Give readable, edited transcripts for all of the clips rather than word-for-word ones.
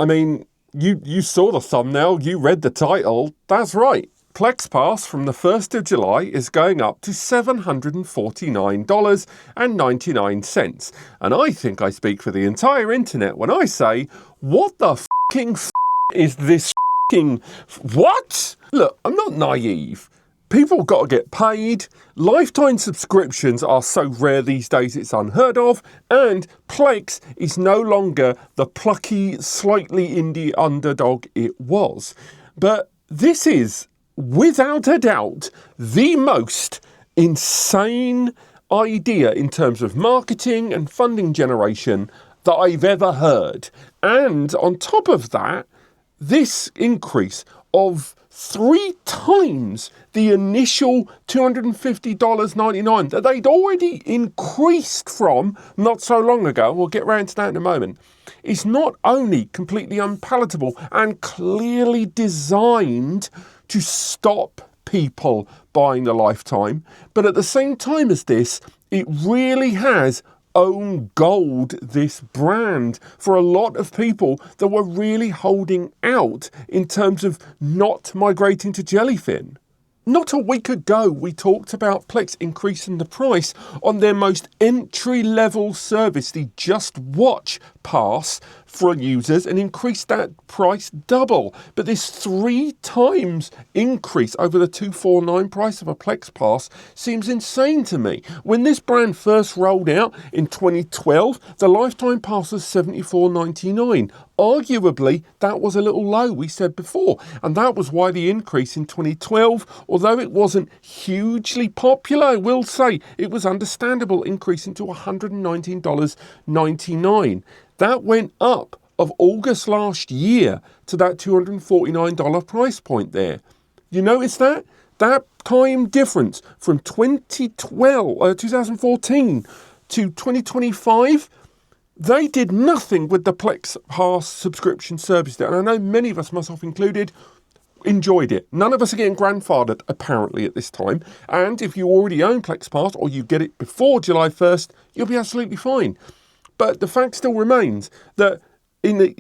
I mean, you saw the thumbnail, you read the title. That's right. Plex Pass from the 1st of July is going up to $749.99. And I think I speak for the entire internet when I say, what the fucking is this fucking... What? Look, I'm not naive. People got to get paid. Lifetime subscriptions are so rare these days it's unheard of. And Plex is no longer the plucky, slightly indie underdog it was. But this is, without a doubt, the most insane idea in terms of marketing and funding generation that I've ever heard. And on top of that, this increase of 3 times the initial $250.99 that they'd already increased from not so long ago, we'll get round to that in a moment, is not only completely unpalatable and clearly designed to stop people buying the Lifetime, but at the same time as this, it really has own gold this brand for a lot of people that were really holding out in terms of not migrating to Jellyfin. Not a week ago, we talked about Plex increasing the price on their most entry-level service, the Just Watch Pass for users, and increased that price double. But this 3 times increase over the $249 price of a Plex Pass seems insane to me. When this brand first rolled out in 2012, the Lifetime Pass was $74.99. Arguably, that was a little low, we said before, and that was why the increase in 2012, although it wasn't hugely popular, I will say, it was understandable, increasing to $119.99. That went up of August last year to that $249 price point there. You notice that? That time difference from 2014 to 2025, they did nothing with the Plex Pass subscription service there. And I know many of us, myself included, enjoyed it. None of us are getting grandfathered, apparently, at this time. And if you already own Plex Pass or you get it before July 1st, you'll be absolutely fine. But the fact still remains that in the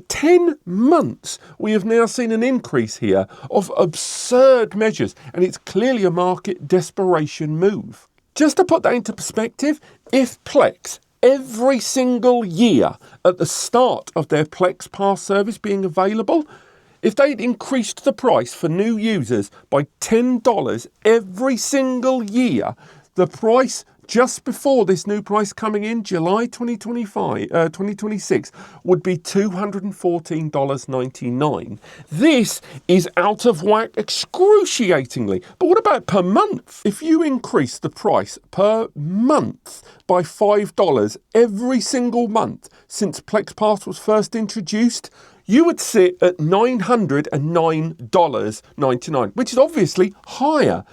10 months, we have now seen an increase here of absurd measures. And it's clearly a market desperation move. Just to put that into perspective, if Plex every single year at the start of their Plex Pass service being available, if they'd increased the price for new users by $10 every single year, the price just before this new price coming in, July 2026, would be $214.99. This is out of whack excruciatingly. But what about per month? If you increase the price per month by $5 every single month since Plex Pass was first introduced, you would sit at $909.99, which is obviously higher.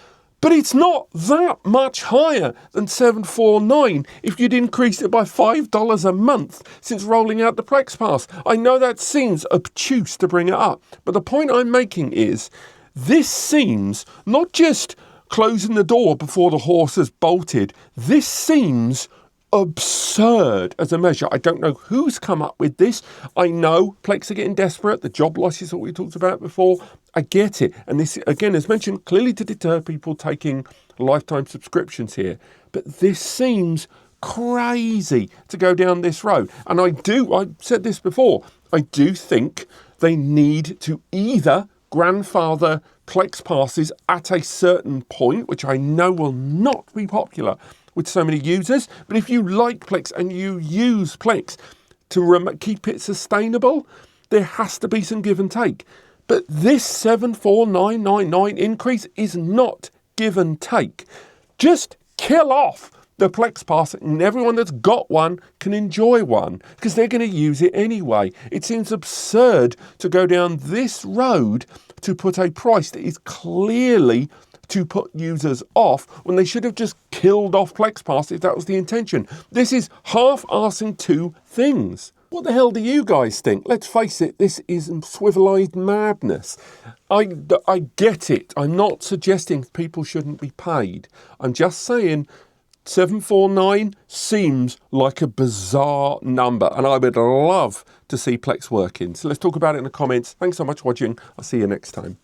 But it's not that much higher than $749 if you'd increased it by $5 a month since rolling out the Plex Pass. I know that seems obtuse to bring it up, but the point I'm making is this seems not just closing the door before the horse has bolted. This seems absurd as a measure. I don't know who's come up with this. I know Plex are getting desperate. The job losses that we talked about before. I get it. And this, again, as mentioned, clearly to deter people taking lifetime subscriptions here. But this seems crazy to go down this road. And I said this before, I do think they need to either grandfather Plex passes at a certain point, which I know will not be popular with so many users. But if you like Plex and you use Plex to keep it sustainable, there has to be some give and take. But this $749.99 increase is not give and take. Just kill off the Plex Pass and everyone that's got one can enjoy one because they're going to use it anyway. It seems absurd to go down this road to put a price that is clearly to put users off when they should have just killed off Plex Pass if that was the intention. This is half-arsing two things. What the hell do you guys think? Let's face it, this is swivel-eyed madness. I get it. I'm not suggesting people shouldn't be paid. I'm just saying $749 seems like a bizarre number, and I would love to see Plex working. So let's talk about it in the comments. Thanks so much for watching. I'll see you next time.